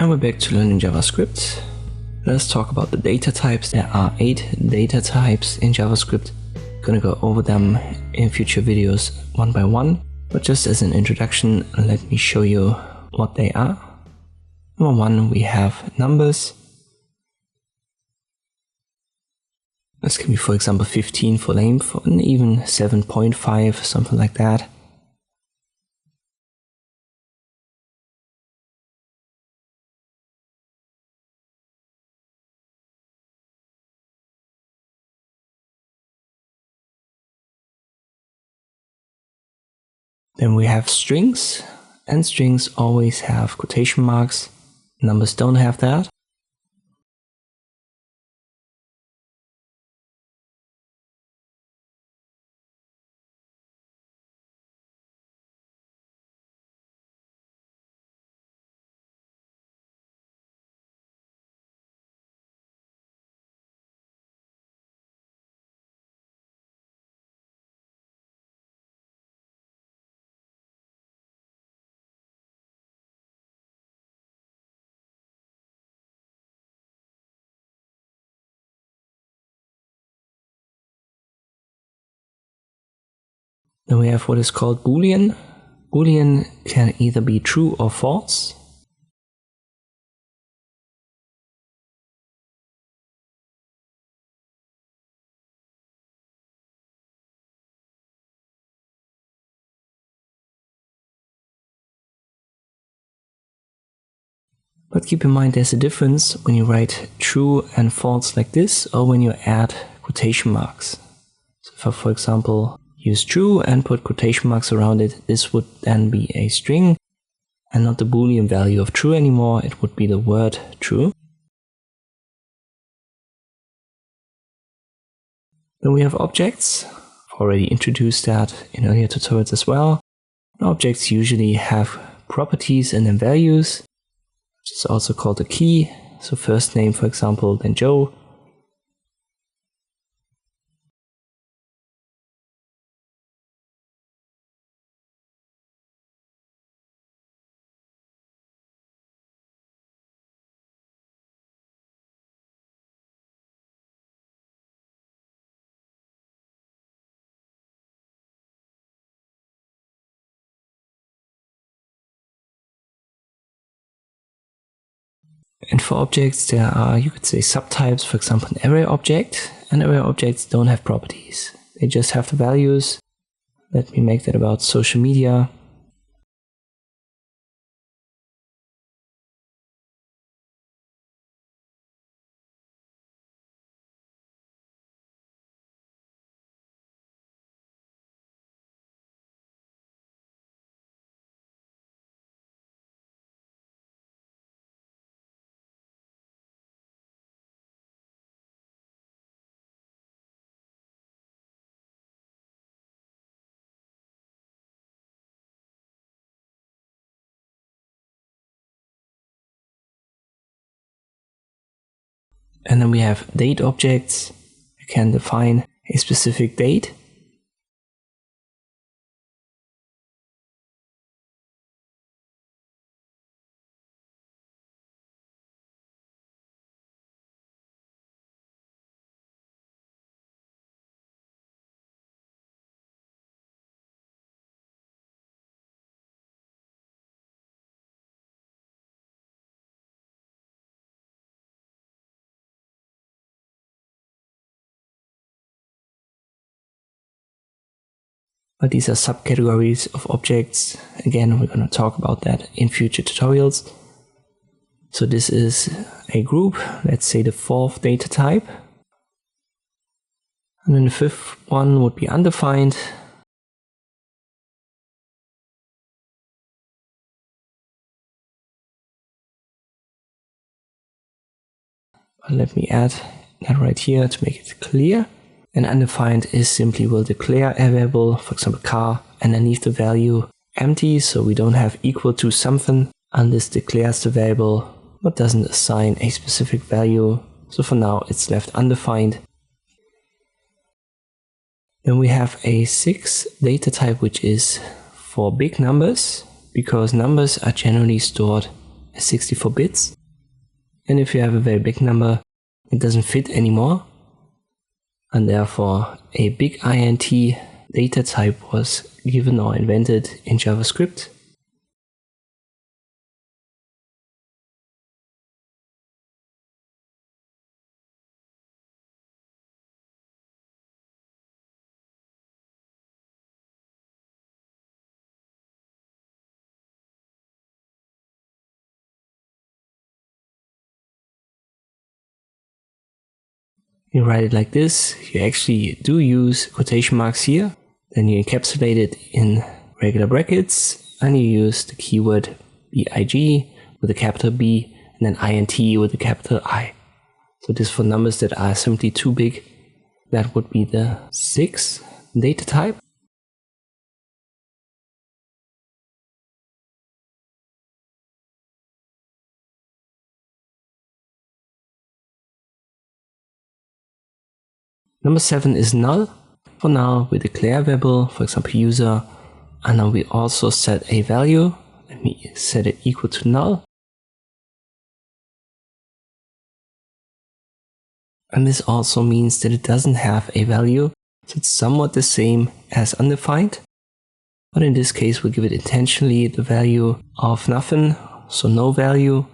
And we're back to learning JavaScript. Let's talk about the data types. There are 8 data types in JavaScript. I'm gonna go over them in future videos one by one. But just as an introduction, let me show you what they are. Number 1, we have numbers. This can be, for example, 15 for length, and even 7.5, something like that. Then we have strings, and strings always have quotation marks. Numbers don't have that. Then we have what is called Boolean. Boolean can either be true or false. But keep in mind there's a difference when you write true and false like this, or when you add quotation marks. So if I, for example, use true and put quotation marks around it, this would then be a string and not the Boolean value of true anymore. It would be the word true. Then we have objects. I've already introduced that in earlier tutorials as well. And objects usually have properties and then values, which is also called a key. So first name, for example, then Joe. And for objects, there are, you could say, subtypes. For example, an array object. And array objects don't have properties. They just have the values. Let me make that about social media. And then we have date objects. You can define a specific date. But these are subcategories of objects. Again, we're going to talk about that in future tutorials. So this is a group, let's say the 4th data type. And then the 5th one would be undefined. But let me add that right here to make it clear. And undefined is simply we'll declare a variable, for example car, and then leave the value empty, so we don't have equal to something, and this declares the variable but doesn't assign a specific value. So for now it's left undefined. Then we have a 6th data type, which is for big numbers, because numbers are generally stored as 64 bits. And if you have a very big number, it doesn't fit anymore. And therefore a big int data type was given or invented in JavaScript. You write it like this, you actually do use quotation marks here, then you encapsulate it in regular brackets, and you use the keyword big with a capital B and then int with a capital I. So this for numbers that are simply too big. That would be the 6 data type. Number 7 is null. For now, we declare a variable, for example user, and now we also set a value. Let me set it equal to null. And this also means that it doesn't have a value, so it's somewhat the same as undefined. But in this case, we give it intentionally the value of nothing, so no value,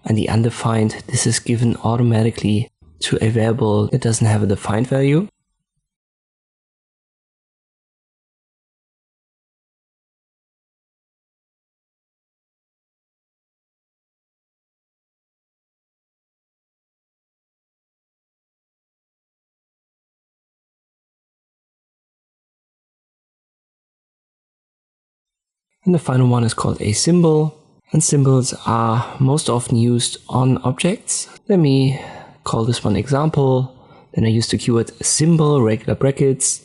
and the undefined, this is given automatically to a variable that doesn't have a defined value. And the final one is called a symbol, and symbols are most often used on objects. Let me call this one example. Then I use the keyword symbol, regular brackets.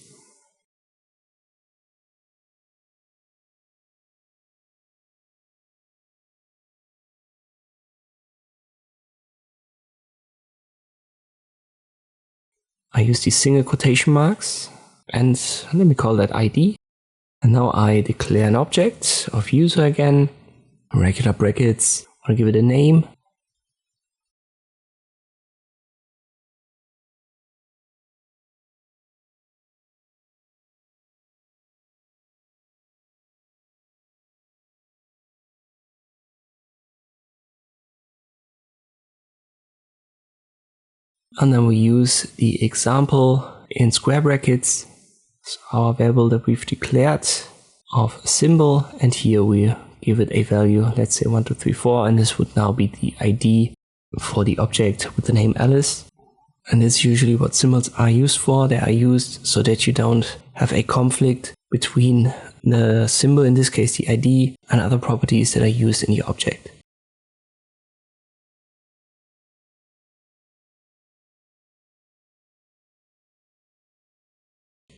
I use these single quotation marks, and let me call that ID. And now I declare an object of user again, regular brackets, I want to give it a name. And then we use the example in square brackets, so our variable that we've declared of a symbol, and here we give it a value, let's say 1, 2, 3, 4, and this would now be the ID for the object with the name Alice. And that's usually what symbols are used for. They are used so that you don't have a conflict between the symbol, in this case the ID, and other properties that are used in the object.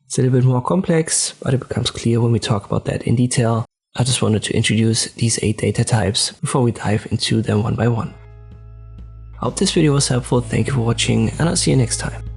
It's a little bit more complex, but it becomes clear when we talk about that in detail. I just wanted to introduce these 8 data types before we dive into them one by one. I hope this video was helpful, thank you for watching, and I'll see you next time.